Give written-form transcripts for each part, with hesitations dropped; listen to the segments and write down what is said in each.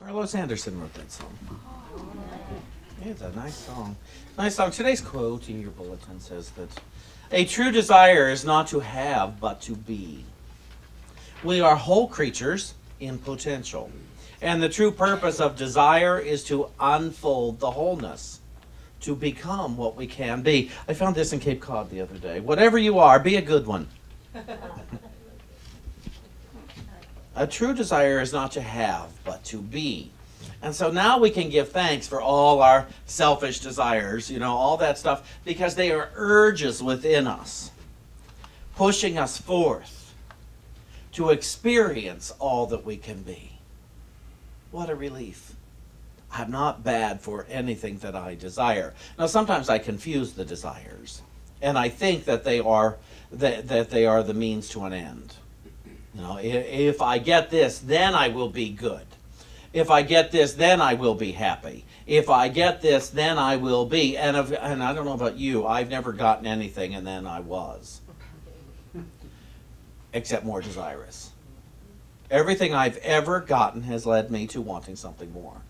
Carlos Anderson wrote that song. It's a nice song. Nice song. Today's quote in your bulletin says that a true desire is not to have, but to be. We are whole creatures in potential. And the true purpose of desire is to unfold the wholeness, to become what we can be. I found this in Cape Cod the other day. Whatever you are, be a good one. A true desire is not to have, but to be. And so now we can give thanks for all our selfish desires, all that stuff, because they are urges within us, pushing us forth to experience all that we can be. What a relief. I'm not bad for anything that I desire. Now, sometimes I confuse the desires, and I think that they are the means to an end. If I get this, then I will be good. If I get this, then I will be happy. If I get this, then I will be. And I don't know about you, I've never gotten anything and then I was. Except more desirous. Everything I've ever gotten has led me to wanting something more.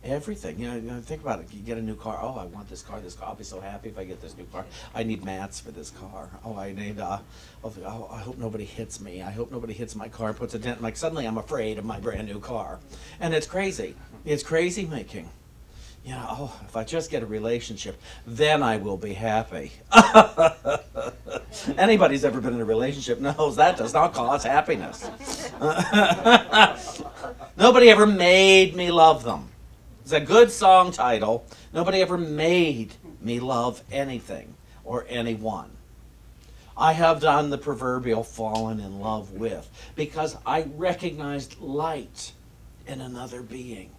Everything. Think about it. You get a new car. Oh, I want this car. I'll be so happy if I get this new car. I need mats for this car. Oh, I need, I hope nobody hits me. I hope nobody hits my car and puts a dent. Like, suddenly I'm afraid of my brand new car. And it's crazy. It's crazy making. If I just get a relationship, then I will be happy. Anybody's ever been in a relationship knows that does not cause happiness. Nobody ever made me love them. It's a good song title. Nobody ever made me love anything or anyone. I have done the proverbial fallen in love with because I recognized light in another being.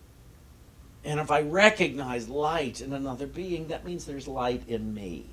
And if I recognize light in another being, that means there's light in me.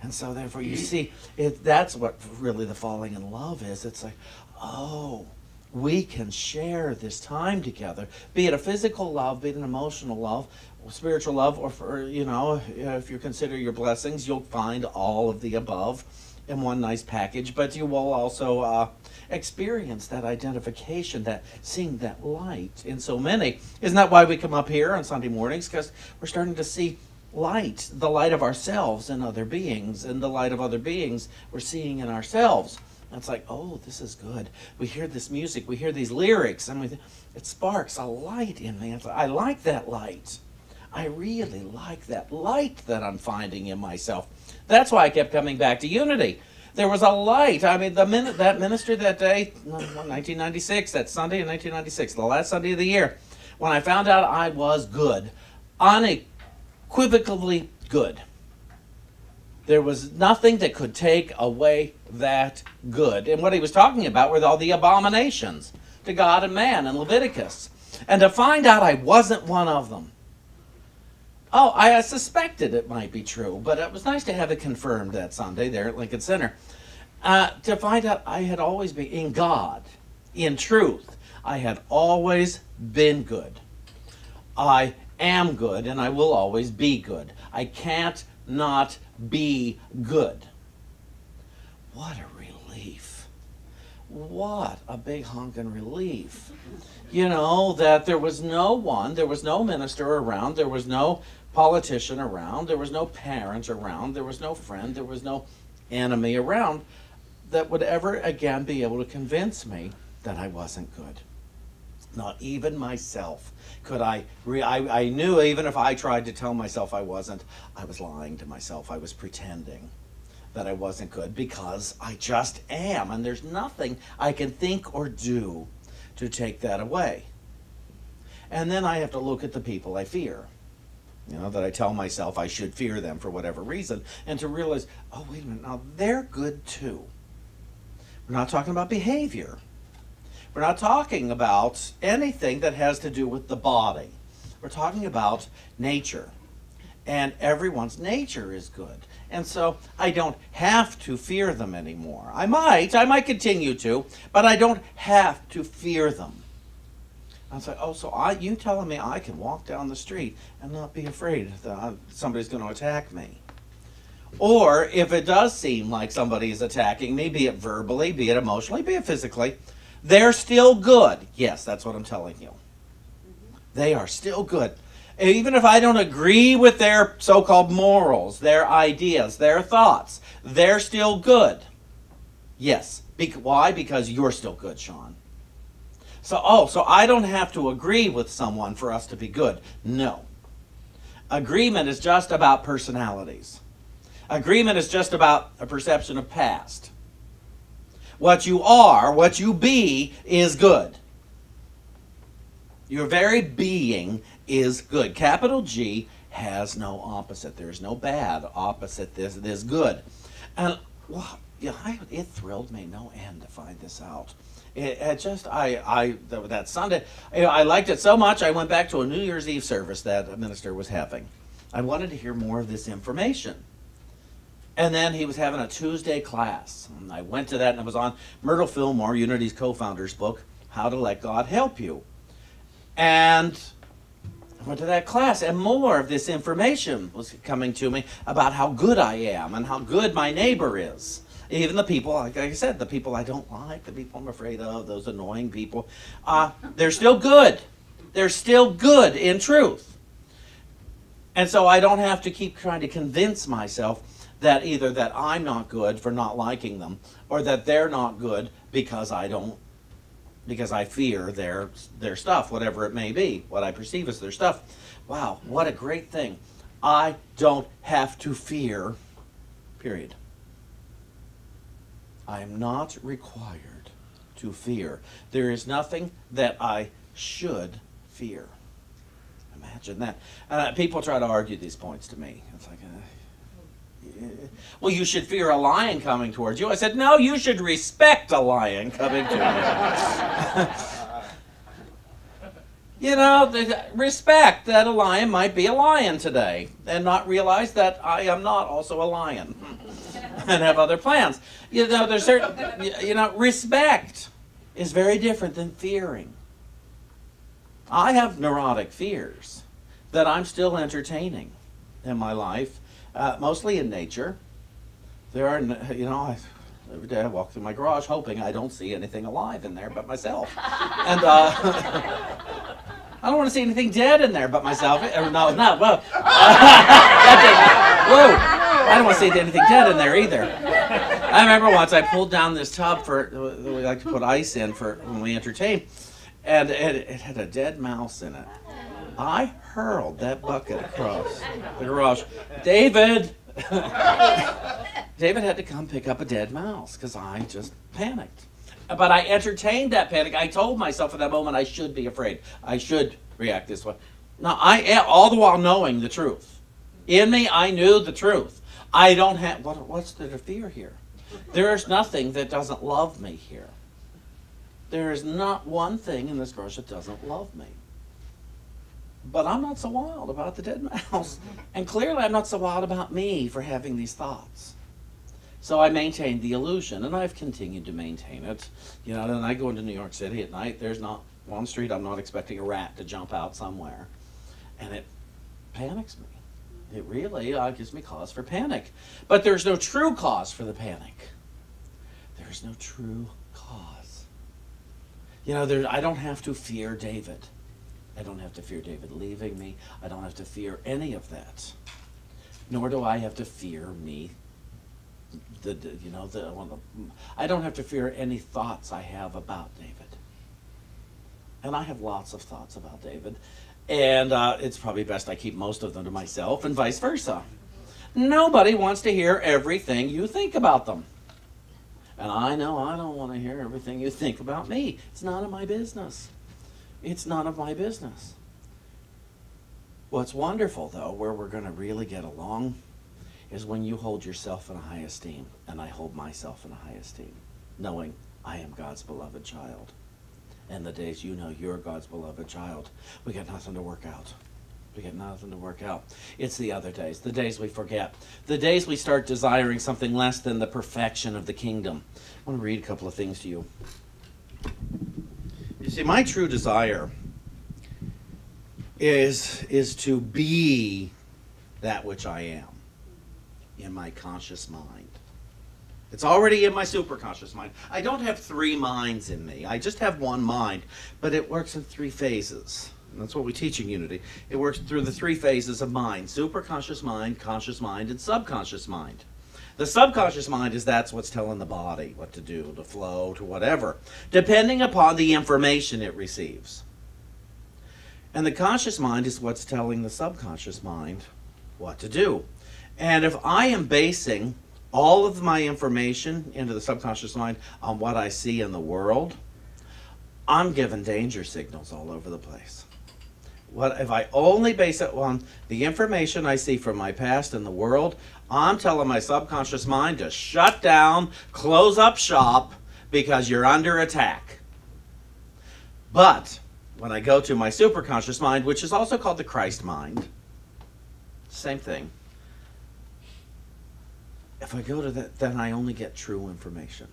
And so therefore you see, that's what really the falling in love is. It's like, oh, we can share this time together, be it a physical love, be it an emotional love, or spiritual love, or if you consider your blessings, you'll find all of the above in one nice package, but you will also experience that identification, that seeing that light in so many. Isn't that why we come up here on Sunday mornings? Because we're starting to see light, the light of ourselves in other beings, and the light of other beings we're seeing in ourselves. And it's like, oh, this is good. We hear this music, we hear these lyrics, and it sparks a light in me. It's like, I like that light. I really like that light that I'm finding in myself. That's why I kept coming back to unity. There was a light. I mean, the minute that minister that day, 1996, that Sunday in 1996, the last Sunday of the year, when I found out I was good, unequivocally good. There was nothing that could take away that good. And what he was talking about were all the abominations to God and man in Leviticus. And to find out I wasn't one of them. Oh, I suspected it might be true, but it was nice to have it confirmed that Sunday there at Lincoln Center. To find out I had always been, in God, in truth, I had always been good. I am good, and I will always be good. I can't not be good. What a relief. What a big honkin' relief. That there was no one, there was no minister around, there was no politician around, there was no parent around, there was no friend, there was no enemy around that would ever again be able to convince me that I wasn't good. Not even myself could I knew even if I tried to tell myself I wasn't, I was lying to myself. I was pretending that I wasn't good because I just am. And there's nothing I can think or do to take that away. And then I have to look at the people I fear. That I tell myself I should fear them for whatever reason. And to realize, oh, wait a minute, now they're good too. We're not talking about behavior. We're not talking about anything that has to do with the body. We're talking about nature. And everyone's nature is good. And so I don't have to fear them anymore. I might continue to, but I don't have to fear them. I was like, oh, so you telling me I can walk down the street and not be afraid that somebody's going to attack me? Or if it does seem like somebody is attacking me, be it verbally, be it emotionally, be it physically, They're still good. Yes, that's what I'm telling you. They are still good. Even if I don't agree with their so-called morals, their ideas, their thoughts, they're still good. Yes. Why? Because you're still good, Shawn. So I don't have to agree with someone for us to be good. No. Agreement is just about personalities. Agreement is just about a perception of past. What you are, what you be, is good. Your very being is good. Capital G has no opposite. There is no bad opposite this good. And well, yeah, it thrilled me no end to find this out. That Sunday, I liked it so much, I went back to a New Year's Eve service that a minister was having. I wanted to hear more of this information. And then he was having a Tuesday class. And I went to that, and it was on Myrtle Fillmore, Unity's co-founder's book, How to Let God Help You. And I went to that class, and more of this information was coming to me about how good I am and how good my neighbor is. Even the people, like I said, the people I don't like, the people I'm afraid of, those annoying people, they're still good. They're still good in truth. And so I don't have to keep trying to convince myself that either that I'm not good for not liking them, or that they're not good because I fear their stuff, whatever it may be, what I perceive as their stuff. Wow, what a great thing. I don't have to fear, period. I am not required to fear. There is nothing that I should fear. Imagine that. People try to argue these points to me. It's like, well, you should fear a lion coming towards you. I said, no, you should respect a lion coming to you. You know, respect that a lion might be a lion today and not realize that I am not also a lion and have other plans. You know, there's certain, respect is very different than fearing. I have neurotic fears that I'm still entertaining in my life, mostly in nature. There are, every day I walk through my garage hoping I don't see anything alive in there but myself. And I don't want to see anything dead in there but myself. Whoa. I don't want to see anything dead in there either. I remember once I pulled down this tub we like to put ice in for when we entertain, and it had a dead mouse in it. I hurled that bucket across the garage. David had to come pick up a dead mouse because I just panicked. But I entertained that panic. I told myself at that moment I should be afraid. I should react this way. Now, I am, all the while knowing the truth. In me, I knew the truth. I don't have, what's there to fear here? There is nothing that doesn't love me here. There is not one thing in this garage that doesn't love me. But I'm not so wild about the dead mouse. And clearly I'm not so wild about me for having these thoughts. So I maintained the illusion, and I've continued to maintain it. You know, then I go into New York City at night, there's not one street I'm not expecting a rat to jump out somewhere. And it panics me. It really gives me cause for panic. But there's no true cause for the panic. There's no true cause. You know, I don't have to fear David. I don't have to fear David leaving me. I don't have to fear any of that. Nor do I have to fear me. I don't have to fear any thoughts I have about David. And I have lots of thoughts about David. And it's probably best I keep most of them to myself and vice versa. Nobody wants to hear everything you think about them. And I know I don't want to hear everything you think about me. It's none of my business. It's none of my business. What's wonderful, though, where we're going to really get along, is when you hold yourself in a high esteem, and I hold myself in a high esteem, knowing I am God's beloved child. And the days you know you're God's beloved child, we got nothing to work out. We got nothing to work out. It's the other days, the days we forget, the days we start desiring something less than the perfection of the kingdom. I want to read a couple of things to you. You see, my true desire is to be that which I am in my conscious mind. It's already in my superconscious mind. I don't have three minds in me. I just have one mind, but it works in three phases. And that's what we teach in Unity. It works through the three phases of mind: superconscious mind, conscious mind, and subconscious mind. The subconscious mind that's what's telling the body what to do, to flow, to whatever, depending upon the information it receives. And the conscious mind is what's telling the subconscious mind what to do. And if I am basing all of my information into the subconscious mind on what I see in the world, I'm giving danger signals all over the place. What if I only base it on the information I see from my past in the world? I'm telling my subconscious mind to shut down, close up shop, because you're under attack. But when I go to my superconscious mind, which is also called the Christ mind, same thing. If I go to that, then I only get true information.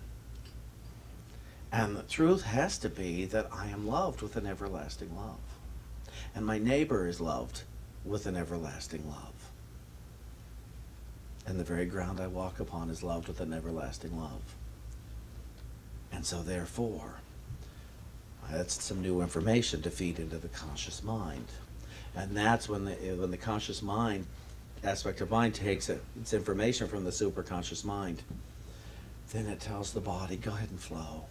And the truth has to be that I am loved with an everlasting love. And my neighbor is loved with an everlasting love. And the very ground I walk upon is loved with an everlasting love. And so therefore, that's some new information to feed into the conscious mind. And that's when the conscious mind aspect of mind takes its information from the superconscious mind. Then it tells the body, go ahead and flow.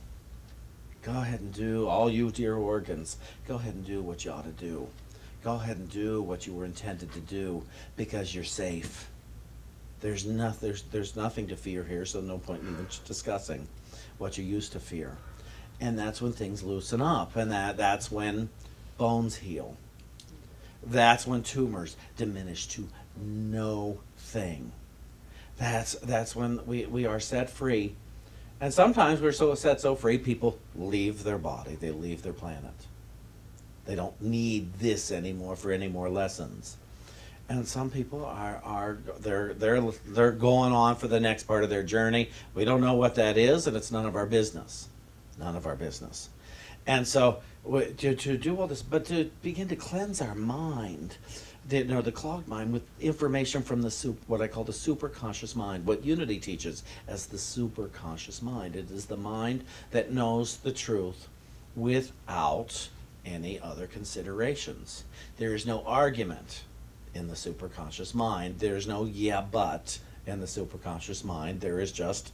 Go ahead and do, all you dear organs, go ahead and do what you ought to do. Go ahead and do what you were intended to do, because you're safe. There's nothing to fear here, so no point in even discussing what you used to fear. And that's when things loosen up, and that's when bones heal. That's when tumors diminish to no thing. That's when we are set free. And sometimes we're so free, people leave their body, they leave their planet. They don't need this anymore for any more lessons. And some people they're going on for the next part of their journey. We don't know what that is, and it's none of our business. None of our business. And so to do all this, but to begin to cleanse our mind, the clogged mind, with information from what I call the superconscious mind, what Unity teaches as the superconscious mind. It is the mind that knows the truth without any other considerations. There is no argument in the superconscious mind. There is no yeah but in the superconscious mind. There is just,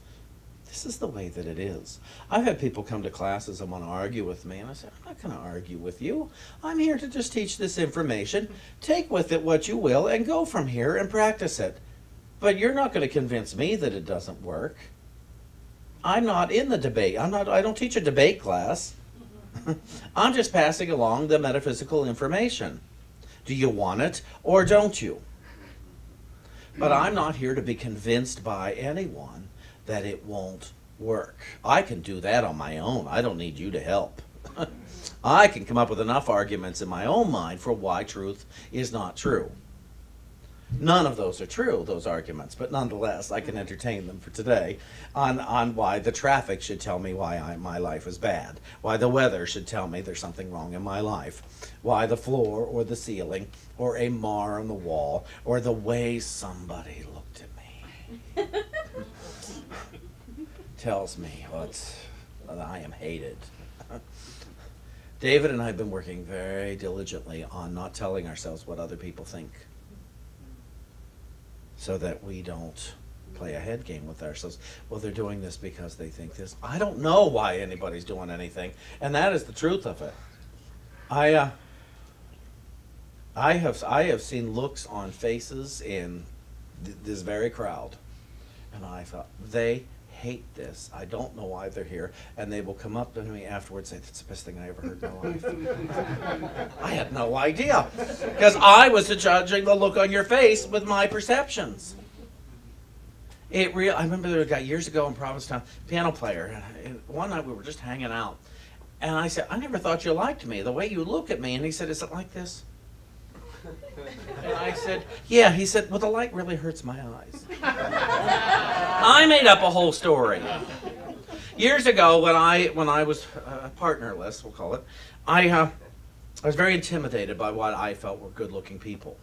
this is the way that it is. I've had people come to classes and want to argue with me, and I said, I'm not going to argue with you. I'm here to just teach this information. Take with it what you will and go from here and practice it. But you're not going to convince me that it doesn't work. I'm not in the debate. I don't teach a debate class. I'm just passing along the metaphysical information. Do you want it or don't you? But I'm not here to be convinced by anyone that it won't work. I can do that on my own. I don't need you to help. I can come up with enough arguments in my own mind for why truth is not true. None of those are true, those arguments, but nonetheless, I can entertain them for today on why the traffic should tell me why my life is bad, why the weather should tell me there's something wrong in my life, why the floor or the ceiling or a mar on the wall or the way somebody looked at me tells me that I am hated. David and I have been working very diligently on not telling ourselves what other people think, so that we don't play a head game with ourselves. Well, they're doing this because they think this. I don't know why anybody's doing anything, and that is the truth of it. I have seen looks on faces in this very crowd, and I thought, they hate this. I don't know why they're here. And they will come up to me afterwards and say, that's the best thing I ever heard in my life. I had no idea, because I was judging the look on your face with my perceptions. I remember there was a guy years ago in Provincetown, piano player, and one night we were just hanging out, and I said, I never thought you liked me, the way you look at me. And he said, is it like this? And I said, yeah. He said, well, the light really hurts my eyes. I made up a whole story. Years ago, when I was partnerless, we'll call it, I was very intimidated by what I felt were good-looking people.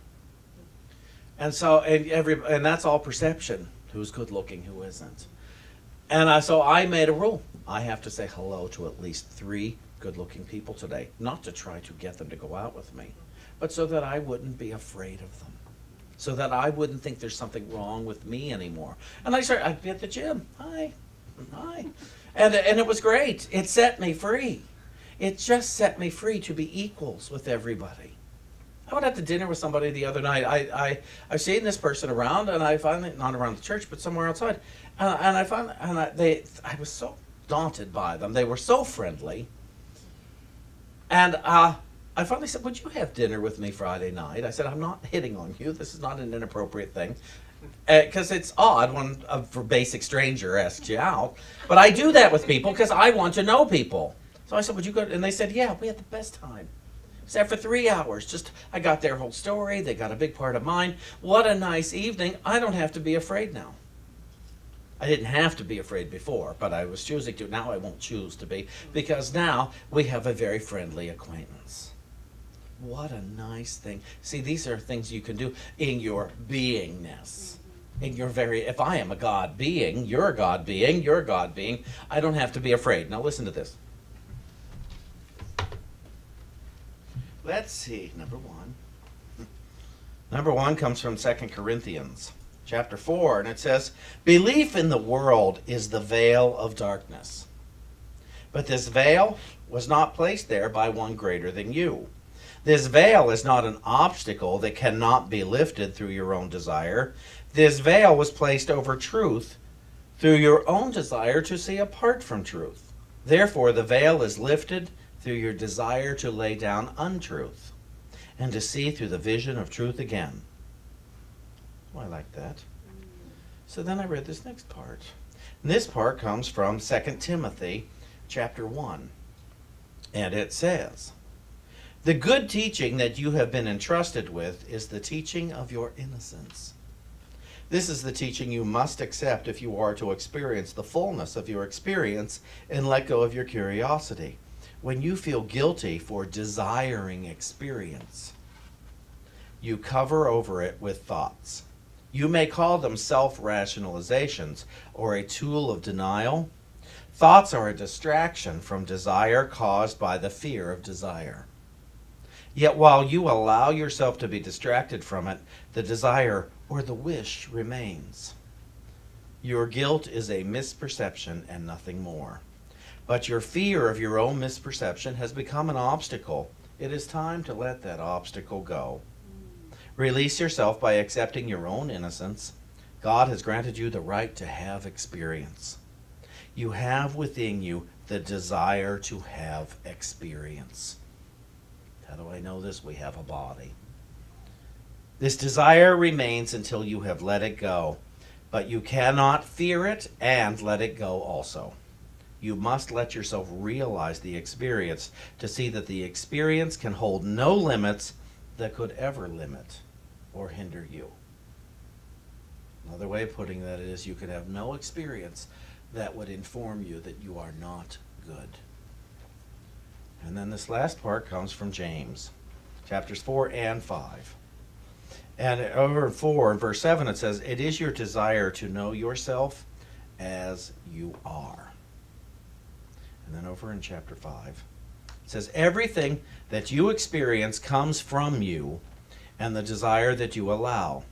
And so, and that's all perception. Who's good-looking, who isn't. And so I made a rule. I have to say hello to at least 3 good-looking people today. Not to try to get them to go out with me, but so that I wouldn't be afraid of them. So that I wouldn't think there's something wrong with me anymore. And I'd be at the gym. Hi. And it was great. It set me free. It just set me free to be equals with everybody. I went out to dinner with somebody the other night. I've seen this person around, and I finally, not around the church, but somewhere outside. I was so daunted by them. They were so friendly. And I finally said, would you have dinner with me Friday night? I said, I'm not hitting on you. This is not an inappropriate thing. Because it's odd when a basic stranger asks you out. But I do that with people because I want to know people. So I said, would you go? And they said, yeah, we had the best time. Sat for 3 hours. I got their whole story. They got a big part of mine. What a nice evening. I don't have to be afraid now. I didn't have to be afraid before, but I was choosing to. Now I won't choose to be, because now we have a very friendly acquaintance. What a nice thing. See, these are things you can do in your beingness. If I am a God being, you're a God being, you're a God being, I don't have to be afraid. Now listen to this. Let's see, number 1. Number 1 comes from 2 Corinthians chapter 4, and it says, belief in the world is the veil of darkness. But this veil was not placed there by one greater than you. This veil is not an obstacle that cannot be lifted through your own desire. This veil was placed over truth through your own desire to see apart from truth. Therefore, the veil is lifted through your desire to lay down untruth and to see through the vision of truth again. Oh, I like that. So then I read this next part. And this part comes from 2 Timothy chapter 1. And it says, the good teaching that you have been entrusted with is the teaching of your innocence. This is the teaching you must accept if you are to experience the fullness of your experience and let go of your curiosity. When you feel guilty for desiring experience, you cover over it with thoughts. You may call them self-rationalizations or a tool of denial. Thoughts are a distraction from desire caused by the fear of desire. Yet while you allow yourself to be distracted from it, the desire or the wish remains. Your guilt is a misperception and nothing more. But your fear of your own misperception has become an obstacle. It is time to let that obstacle go. Release yourself by accepting your own innocence. God has granted you the right to have experience. You have within you the desire to have experience. How do I know this? We have a body. This desire remains until you have let it go, but you cannot fear it and let it go also. You must let yourself realize the experience to see that the experience can hold no limits that could ever limit or hinder you. Another way of putting that is you could have no experience that would inform you that you are not good. And then this last part comes from James, chapters 4 and 5. And over in 4, in verse 7, it says, it is your desire to know yourself as you are. And then over in chapter 5, it says, everything that you experience comes from you and the desire that you allow.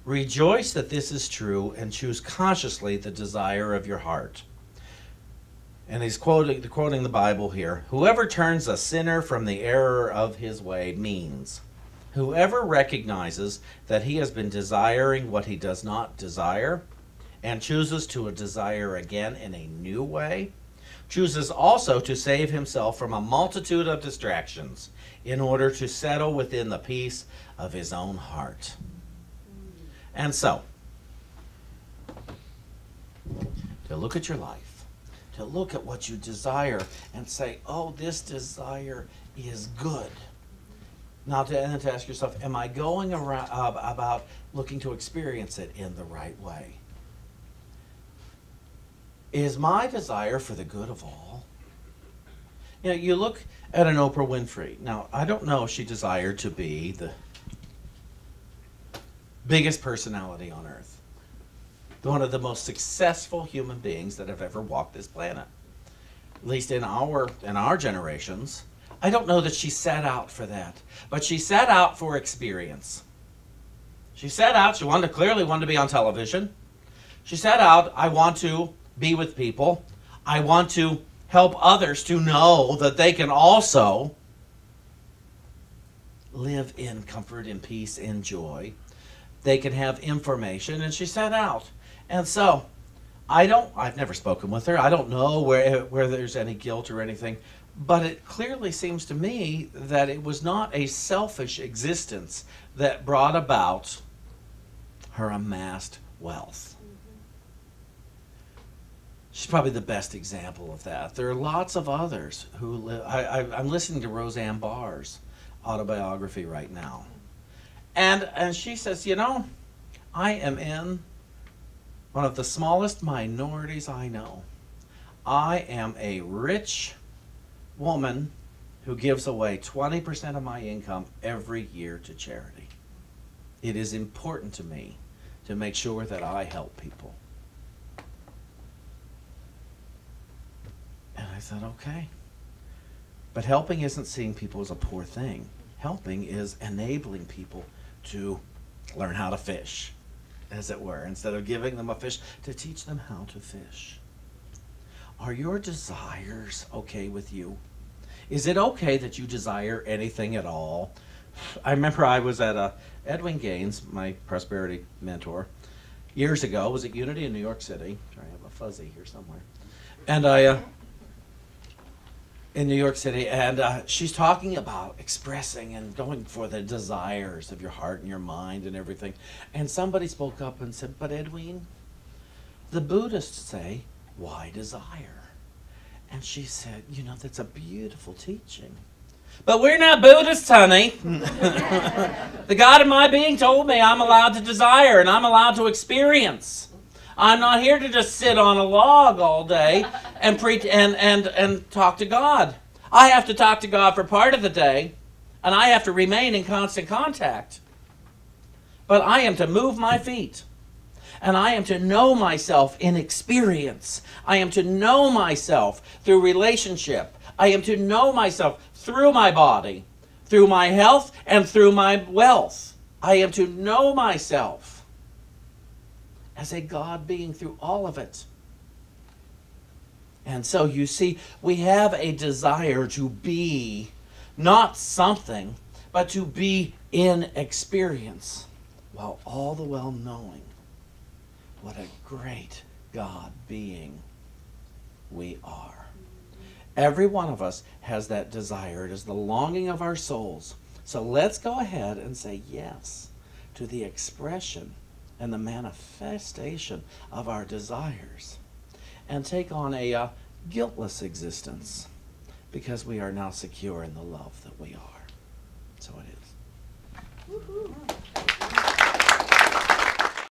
Rejoice that this is true and choose consciously the desire of your heart. And he's quoting the Bible here. Whoever turns a sinner from the error of his way means whoever recognizes that he has been desiring what he does not desire and chooses to desire again in a new way, chooses also to save himself from a multitude of distractions in order to settle within the peace of his own heart. And so, to look at your life, to look at what you desire and say, oh, this desire is good. Now, and to ask yourself, am I going around about looking to experience it in the right way? Is my desire for the good of all? You know, you look at an Oprah Winfrey. Now, I don't know if she desired to be the biggest personality on earth, one of the most successful human beings that have ever walked this planet. At least in our generations. I don't know that she set out for that, but she set out for experience. She set out, she clearly wanted to be on television. She set out, I want to be with people. I want to help others to know that they can also live in comfort and peace and joy. They can have information, and she set out. And so, I've never spoken with her. I don't know where there's any guilt or anything, but it clearly seems to me that it was not a selfish existence that brought about her amassed wealth. She's probably the best example of that. There are lots of others who live. I'm listening to Roseanne Barr's autobiography right now. And she says, I am in one of the smallest minorities I know. I am a rich woman who gives away 20% of my income every year to charity. It is important to me to make sure that I help people. And I thought, okay. But helping isn't seeing people as a poor thing. Helping is enabling people to learn how to fish, as it were, instead of giving them a fish, to teach them how to fish. Are your desires okay with you? Is it okay that you desire anything at all? I remember I was at Edwin Gaines, my prosperity mentor, years ago. I was at Unity in New York City. I have a fuzzy here somewhere. And in New York City, and she's talking about expressing and going for the desires of your heart and your mind and everything. And somebody spoke up and said, but Edwin, the Buddhists say, why desire? And she said, that's a beautiful teaching. But we're not Buddhists, honey. The God of my being told me I'm allowed to desire and I'm allowed to experience. I'm not here to just sit on a log all day and preach and talk to God. I have to talk to God for part of the day, and I have to remain in constant contact. But I am to move my feet, and I am to know myself in experience. I am to know myself through relationship. I am to know myself through my body, through my health, and through my wealth. I am to know myself as a God being through all of it. And so you see, we have a desire to be not something, but to be in experience, while all the while knowing what a great God being we are. Every one of us has that desire. It is the longing of our souls. So let's go ahead and say yes to the expression and the manifestation of our desires, and take on a guiltless existence, because we are now secure in the love that we are.